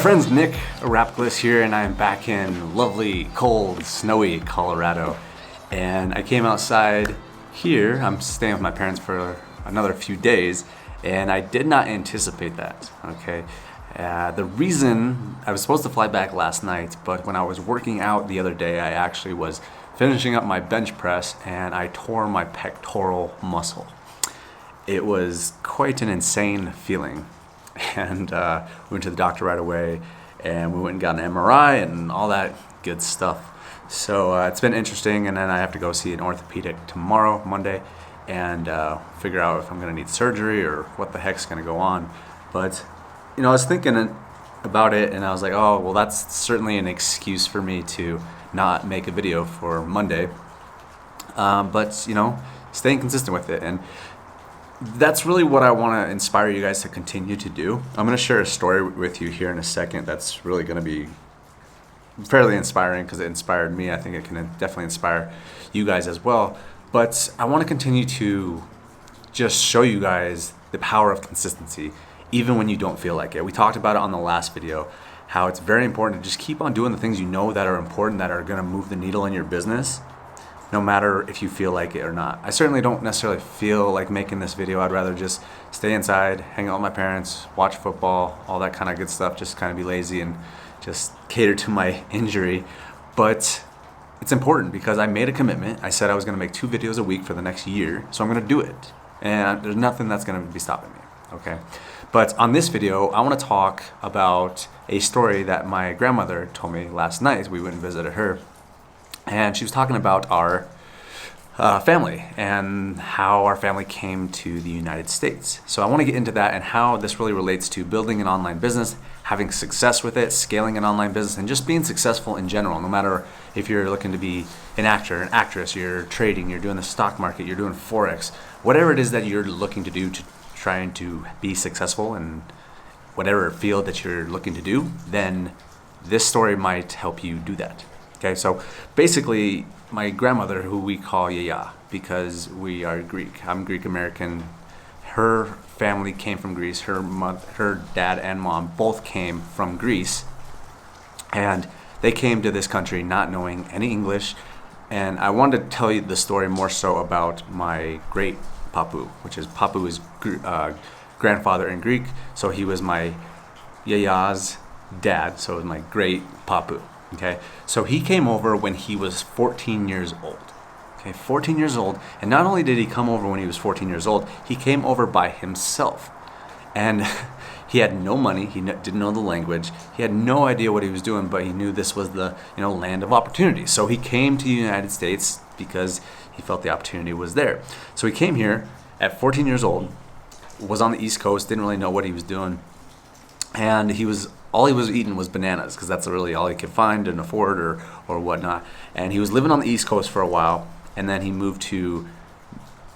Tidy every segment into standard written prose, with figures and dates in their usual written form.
friends, Nick Rapkless here, and I am back in lovely, cold, snowy Colorado. And I came outside here. I'm staying with my parents for another few days, and I did not anticipate that, okay? The reason, I was supposed to fly back last night, but when I was working out the other day, I actually was finishing up my bench press and I tore my pectoral muscle. It was quite an insane feeling. And we went to the doctor right away, and we went and got an MRI and all that good stuff. So it's been interesting, and then I have to go see an orthopedic tomorrow, Monday, and figure out if I'm going to need surgery or what the heck's going to go on. But, you know, I was thinking about it, and I was like, oh, well, that's certainly an excuse for me to not make a video for Monday. But, you know, staying consistent with it. And that's really what I want to inspire you guys to continue to do. I'm going to share a story with you here in a second that's really going to be fairly inspiring because it inspired me. I think it can definitely inspire you guys as well. But I want to continue to just show you guys the power of consistency, even when you don't feel like it. We talked about it on the last video, how it's very important to just keep on doing the things you know that are important, that are going to move the needle in your business, no matter if you feel like it or not. I certainly don't necessarily feel like making this video. I'd rather just stay inside, hang out with my parents, watch football, all that kind of good stuff, just kind of be lazy and just cater to my injury. But it's important because I made a commitment. I said I was gonna make 2 videos a week for the next year, so I'm gonna do it. And there's nothing that's gonna be stopping me, okay? But on this video, I wanna talk about a story that my grandmother told me last night. We went and visited her. And she was talking about our family and how our family came to the United States. So I want to get into that and how this really relates to building an online business, having success with it, scaling an online business, and just being successful in general, no matter if you're looking to be an actor, an actress, you're trading, you're doing the stock market, you're doing Forex, whatever it is that you're looking to do to trying to be successful in whatever field that you're looking to do, then this story might help you do that. Okay, so basically, my grandmother, who we call Yaya, because we are Greek. I'm Greek American. Her family came from Greece. Her dad and mom both came from Greece, and they came to this country not knowing any English. And I wanted to tell you the story more so about my great papu, which is papu is grandfather in Greek, so he was my Yaya's dad, so it was my great papu. Okay, so he came over when he was 14 years old. Okay, 14 years old, and not only did he come over when he was 14 years old, he came over by himself, and he had no money. He didn't know the language. He had no idea what he was doing, but he knew this was the land of opportunity. So he came to the United States because he felt the opportunity was there. So he came here at 14 years old, was on the East Coast, didn't really know what he was doing, and all he was eating was bananas because that's really all he could find and afford or whatnot. And he was living on the East Coast for a while, and then he moved to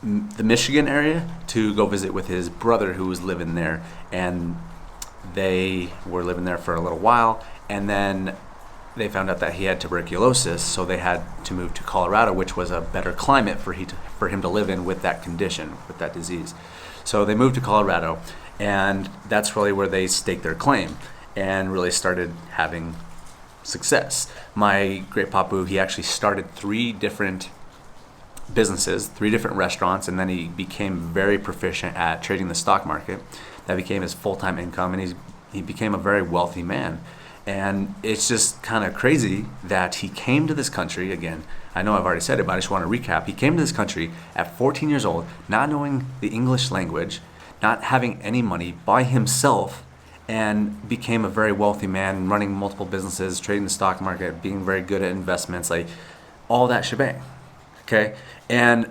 the Michigan area to go visit with his brother who was living there. And they were living there for a little while, and then they found out that he had tuberculosis, so they had to move to Colorado, which was a better climate for him to live in with that condition, with that disease. So they moved to Colorado, and that's really where they staked their claim and really started having success. My great papu, he actually started 3 different businesses, 3 different restaurants, and then he became very proficient at trading the stock market. That became his full-time income, and he became a very wealthy man. And it's just kind of crazy that he came to this country, again, I know I've already said it, but I just want to recap. He came to this country at 14 years old, not knowing the English language, not having any money, by himself, and became a very wealthy man, running multiple businesses, trading the stock market, being very good at investments, like all that shebang. Okay, and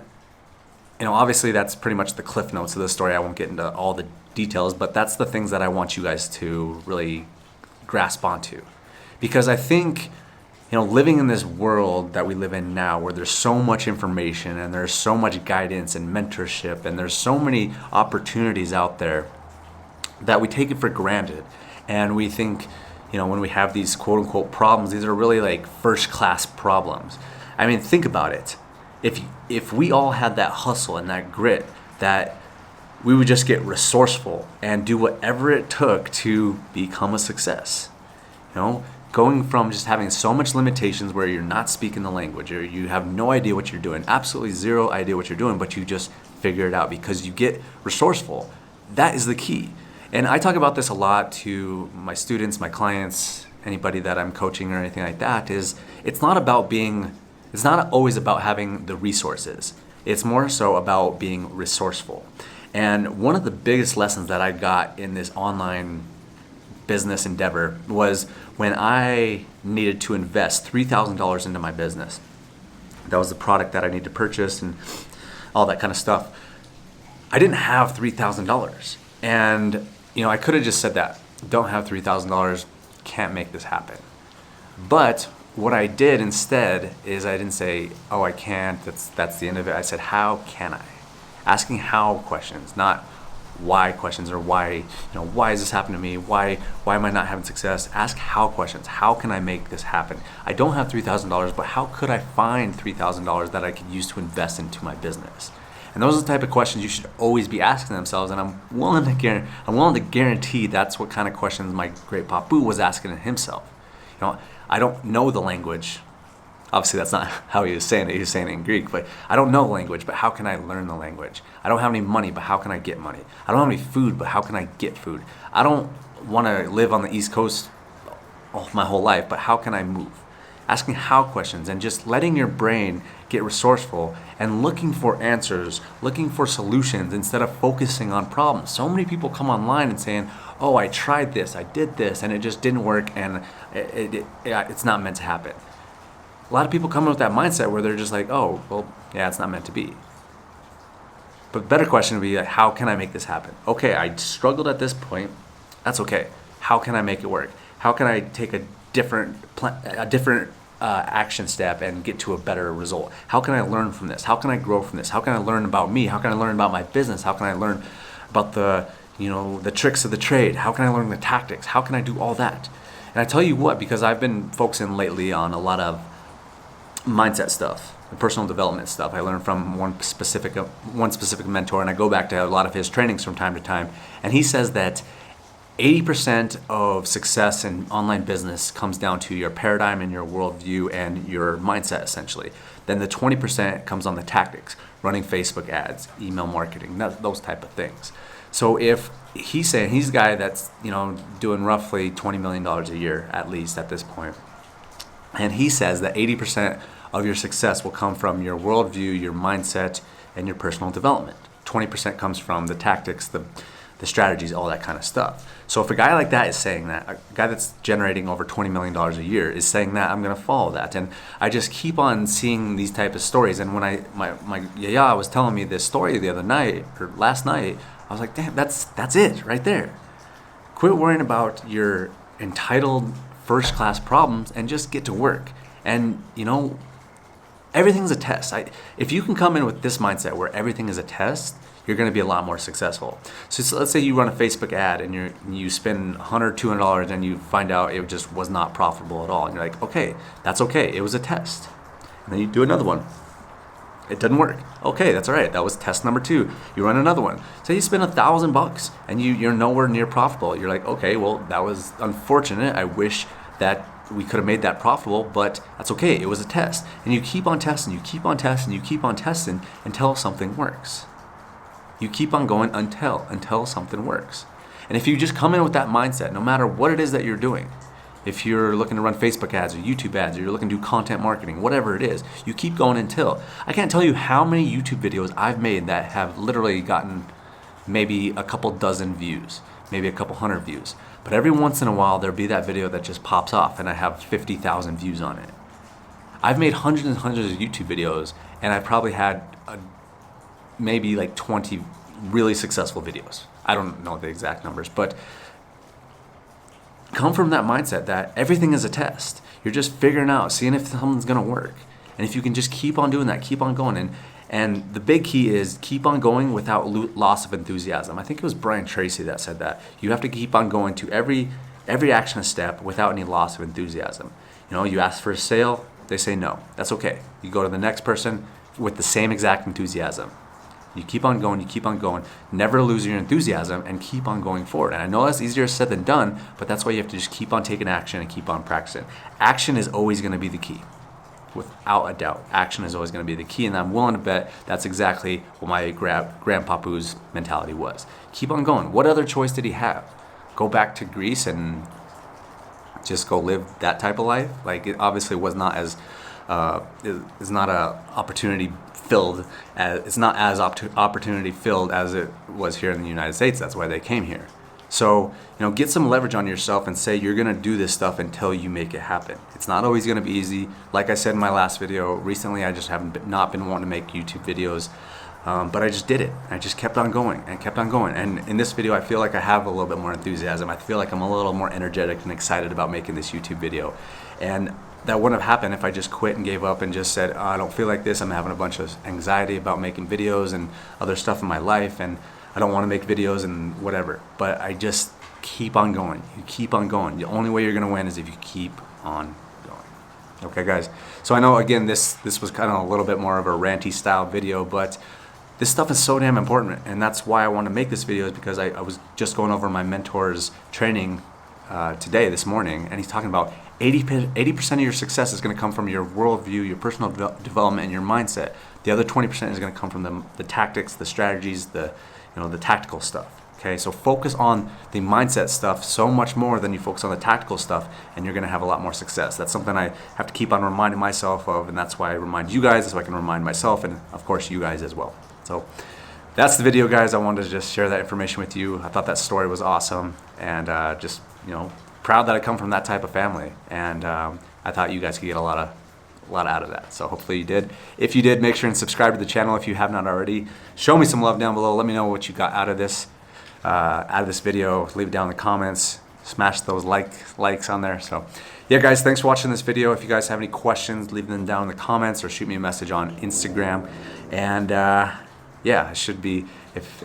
obviously that's pretty much the cliff notes of the story. I won't get into all the details, but that's the things that I want you guys to really grasp onto, because I think living in this world that we live in now, where there's so much information and there's so much guidance and mentorship and there's so many opportunities out there, that we take it for granted, and we think, when we have these quote-unquote problems, these are really like first-class problems. I mean, think about it. If we all had that hustle and that grit, that we would just get resourceful and do whatever it took to become a success. Going from just having so much limitations where you're not speaking the language or you have no idea what you're doing, absolutely zero idea what you're doing, but you just figure it out because you get resourceful. That is the key. And I talk about this a lot to my students, my clients, anybody that I'm coaching or anything like that, is it's not always about having the resources. It's more so about being resourceful. And one of the biggest lessons that I got in this online business endeavor was when I needed to invest $3,000 into my business. That was the product that I needed to purchase and all that kind of stuff. I didn't have $3,000. And I could have just said that. Don't have $3,000, can't make this happen. But what I did instead is I didn't say, oh, I can't, that's the end of it. I said, how can I? Asking how questions, not why questions, or why is this happening to me? Why am I not having success? Ask how questions. How can I make this happen? I don't have $3,000, but how could I find $3,000 that I could use to invest into my business? And those are the type of questions you should always be asking themselves. And I'm willing to guarantee that's what kind of questions my great Papu was asking himself. I don't know the language. Obviously, that's not how he was saying it. He was saying it in Greek, but I don't know the language, but how can I learn the language? I don't have any money, but how can I get money? I don't have any food, but how can I get food? I don't want to live on the East Coast my whole life, but how can I move? Asking how questions and just letting your brain get resourceful and looking for answers, looking for solutions instead of focusing on problems. So many people come online and saying, oh, I tried this, I did this, and it just didn't work, and it's not meant to happen. A lot of people come in with that mindset where they're just like, oh, well, yeah, it's not meant to be. But better question would be, like, how can I make this happen? Okay, I struggled at this point. That's okay. How can I make it work? How can I take a different action step and get to a better result? How can I learn from this? How can I grow from this? How can I learn about me? How can I learn about my business? How can I learn about the tricks of the trade? How can I learn the tactics? How can I do all that? And I tell you what, because I've been focusing lately on a lot of mindset stuff, personal development stuff. I learned from one specific mentor, and I go back to a lot of his trainings from time to time. And he says that 80% of success in online business comes down to your paradigm and your worldview and your mindset, essentially. Then the 20% comes on the tactics, running Facebook ads, email marketing, those type of things. So if he's saying he's a guy that's doing roughly $20 million a year at least at this point, and he says that 80% of your success will come from your worldview, your mindset, and your personal development. 20% comes from the tactics, the strategies, all that kind of stuff. So if a guy like that is saying that, a guy that's generating over $20 million a year is saying that, I'm going to follow that. And I just keep on seeing these type of stories. And when my yaya was telling me this story the other night, or last night, I was like, damn, that's it right there. Quit worrying about your entitled first-class problems and just get to work. And, everything's a test. If you can come in with this mindset where everything is a test, you're going to be a lot more successful. So let's say you run a Facebook ad and you spend $100, $200 and you find out it just was not profitable at all. And you're like, okay, that's okay. It was a test. And then you do another one. It doesn't work. Okay, that's all right. That was test number 2. You run another one. Say you spend $1,000 and you're nowhere near profitable. You're like, okay, well, that was unfortunate. I wish that we could have made that profitable, but that's okay. It was a test. And you keep on testing, you keep on testing, you keep on testing until something works. You keep on going until something works. And if you just come in with that mindset, no matter what it is that you're doing, if you're looking to run Facebook ads or YouTube ads, or you're looking to do content marketing, whatever it is, you keep going until. I can't tell you how many YouTube videos I've made that have literally gotten maybe a couple dozen views, maybe a couple hundred views. But every once in a while, there'll be that video that just pops off and I have 50,000 views on it. I've made hundreds and hundreds of YouTube videos, and I probably had maybe like 20 really successful videos. I don't know the exact numbers, but come from that mindset that everything is a test. You're just figuring out, seeing if something's gonna work. And if you can just keep on doing that, keep on going. And the big key is keep on going without loss of enthusiasm. I think it was Brian Tracy that said that. You have to keep on going to every action step without any loss of enthusiasm. You ask for a sale, they say no. That's okay. You go to the next person with the same exact enthusiasm. You keep on going, you keep on going, never lose your enthusiasm and keep on going forward. And I know that's easier said than done, but that's why you have to just keep on taking action and keep on practicing. Action is always going to be the key. Without a doubt, action is always going to be the key, and I'm willing to bet that's exactly what my grandpappoo's mentality was. Keep on going. What other choice did he have? Go back to Greece and just go live that type of life? Like, it obviously was not as it's not a opportunity filled as it's not as opportunity filled as it was here in the United States. That's why they came here. So, get some leverage on yourself and say you're gonna do this stuff until you make it happen. It's not always gonna be easy. Like I said in my last video, recently I just haven't not been wanting to make YouTube videos, but I just did it. I just kept on going and kept on going. And in this video, I feel like I have a little bit more enthusiasm. I feel like I'm a little more energetic and excited about making this YouTube video. And that wouldn't have happened if I just quit and gave up and just said, I don't feel like this. I'm having a bunch of anxiety about making videos and other stuff in my life, and I don't want to make videos and whatever. But I just keep on going. You keep on going. The only way you're going to win is if you keep on going. Okay, guys. So I know, again, this was kind of a little bit more of a ranty style video, but this stuff is so damn important, and that's why I want to make this video, is because I was just going over my mentor's training this morning, and he's talking about 80% of your success is going to come from your worldview, your personal development, and your mindset. The other 20% is going to come from the tactics, the strategies, the tactical stuff. Okay, so focus on the mindset stuff so much more than you focus on the tactical stuff, and you're going to have a lot more success. That's something I have to keep on reminding myself of, and that's why I remind you guys, so I can remind myself, and of course you guys as well. So that's the video, guys. I wanted to just share that information with you. I thought that story was awesome, and just proud that I come from that type of family, and I thought you guys could get a lot out of that. So hopefully you did. If you did, make sure and subscribe to the channel if you have not already. Show me some love down below. Let me know what you got out of this video. Leave it down in the comments. Smash those likes on there. So yeah, guys, thanks for watching this video. If you guys have any questions, leave them down in the comments or shoot me a message on Instagram. And yeah, I should be,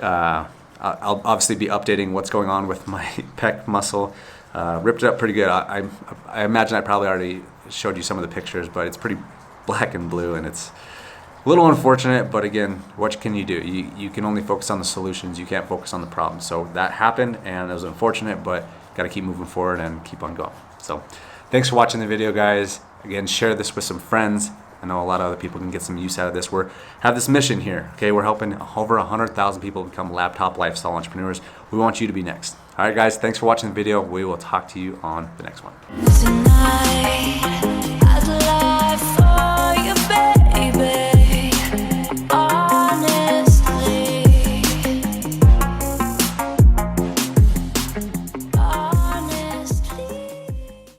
I'll obviously be updating what's going on with my pec muscle. Ripped it up pretty good. I imagine I probably already showed you some of the pictures, but it's pretty black and blue, and it's a little unfortunate, but again, what can you do? You can only focus on the solutions. You can't focus on the problems. So that happened, and it was unfortunate, but got to keep moving forward and keep on going. So thanks for watching the video, guys. Again, share this with some friends. I know a lot of other people can get some use out of this. We have this mission here, okay? We're helping over 100,000 people become laptop lifestyle entrepreneurs. We want you to be next. All right, guys, thanks for watching the video. We will talk to you on the next one. Tonight.